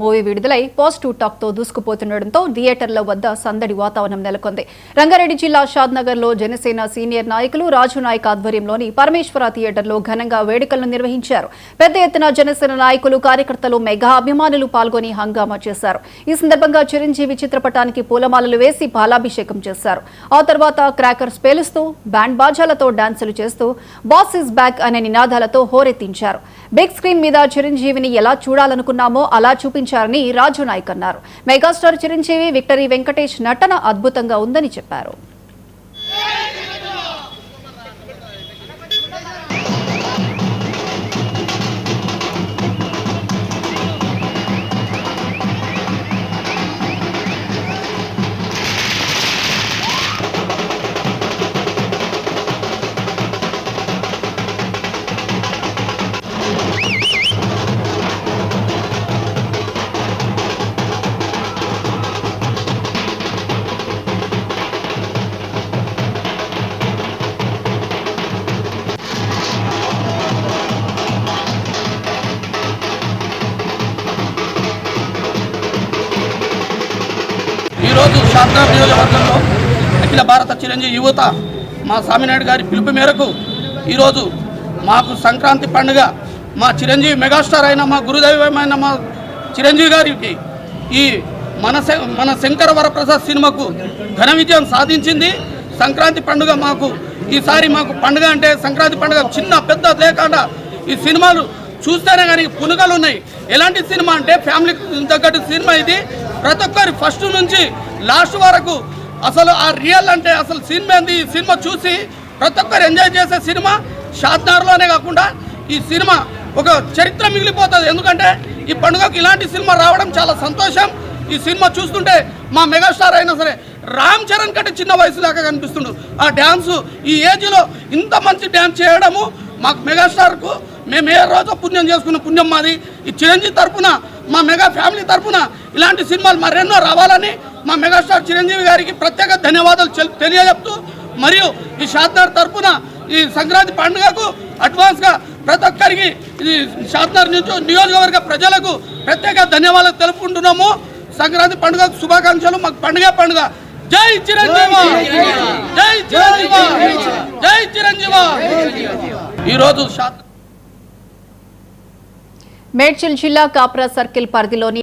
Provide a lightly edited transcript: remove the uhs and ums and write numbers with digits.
Movie విడుదలై positive talk తో దూసుకుపోతుండటంతో థియేటర్ల వద్ద సందడి వాతావరణం నెలకొంది. రంగారెడ్డి జిల్లా షాద్నగర్ లో జనసేన సీనియర్ నాయకులు రాజు నాయక్ ఆధ్వర్యంలోని పరమేశ్వర థియేటర్లో ఘనంగా వేడుకలను నిర్వహించారు. పెద్ద ఎత్తున జనసేన నాయకులు, కార్యకర్తలు, మెగా అభిమానులు పాల్గొని హంగామా చేశారు. ఈ సందర్భంగా చిరంజీవి చిత్రపటానికి పూలమాలలు వేసి పాలాభిషేకం చేశారు. ఆ తర్వాత క్రాకర్స్ పేలుస్తూ బ్యాండ్ బాజాలతో డాన్సులు చేస్తూ బాస్ ఇస్ బ్యాక్ అనే నినాదాలతో హోరెత్తించారు. బిగ్ స్క్రీన్ మీద చిరంజీవిని ఎలా చూడాలనుకున్నామో అలా చూపించారని రాజు నాయక్ అన్నారు. మెగాస్టార్ చిరంజీవి, విక్టరీ వెంకటేష్ నటన అద్భుతంగా ఉందని చెప్పారు. ఈరోజు షాద్నగర్ నియోజకవర్గంలో అఖిల భారత చిరంజీవి యువత మా స్వామినాయుడు గారి పిలుపు మేరకు ఈరోజు మాకు సంక్రాంతి పండుగ మా చిరంజీవి మెగాస్టార్ అయిన మా గురుదైవమైన మా చిరంజీవి గారికి ఈ మన శంకర వరప్రసాద్ సినిమాకు ఘన విజయం సాధించింది. సంక్రాంతి పండుగ మాకు ఈసారి మాకు పండుగ అంటే సంక్రాంతి పండుగ చిన్న పెద్ద లేకుండా ఈ సినిమాలు చూస్తేనే కానీ పునుగలు ఉన్నాయి. ఎలాంటి సినిమా అంటే ఫ్యామిలీకి తగ్గట్టు సినిమా ఇది. ప్రతి ఒక్కరి ఫస్ట్ నుంచి లాస్ట్ వరకు అసలు ఆ రియల్ అంటే అసలు సినిమా ఏంది, ఈ సినిమా చూసి ప్రతి ఒక్కరు ఎంజాయ్ చేసే సినిమా. షాద్నగర్లోనే కాకుండా ఈ సినిమా ఒక చరిత్ర మిగిలిపోతుంది. ఎందుకంటే ఈ పండుగకు ఇలాంటి సినిమా రావడం చాలా సంతోషం. ఈ సినిమా చూస్తుంటే మా మెగాస్టార్ అయినా సరే రామ్ చరణ్ కంటే చిన్న వయసు దాకా కనిపిస్తుండు. ఆ డ్యాన్సు ఈ ఏజ్లో ఇంత మంచి డ్యాన్స్ చేయడము మాకు మెగాస్టార్కు మేము ఏ రోజు పుణ్యం చేసుకున్న పుణ్యం మాది. ఈ చిరంజీవి తరఫున మా మెగా ఫ్యామిలీ తరఫున ఇలాంటి సినిమాలు మరెన్నో రావాలని మా మెగాస్టార్ చిరంజీవి గారికి ప్రత్యేక ధన్యవాదాలు తెలియజెప్తూ, మరియు ఈ షాద్నగర్ తరఫున ఈ సంక్రాంతి పండుగకు అడ్వాన్స్గా ప్రతి ఒక్కరికి ఈ షాద్నగర్ నియోజకవర్గ ప్రజలకు ప్రత్యేక ధన్యవాదాలు తెలుపుకుంటున్నాము. సంక్రాంతి పండుగ శుభాకాంక్షలు. మాకు పండుగ జై చిరంజీవి, జై చిరంజీవి, జై చిరంజీవి. ఈరోజు మేడ్చల్ జిల్లా కాప్రా సర్కిల్ పరిధిలోని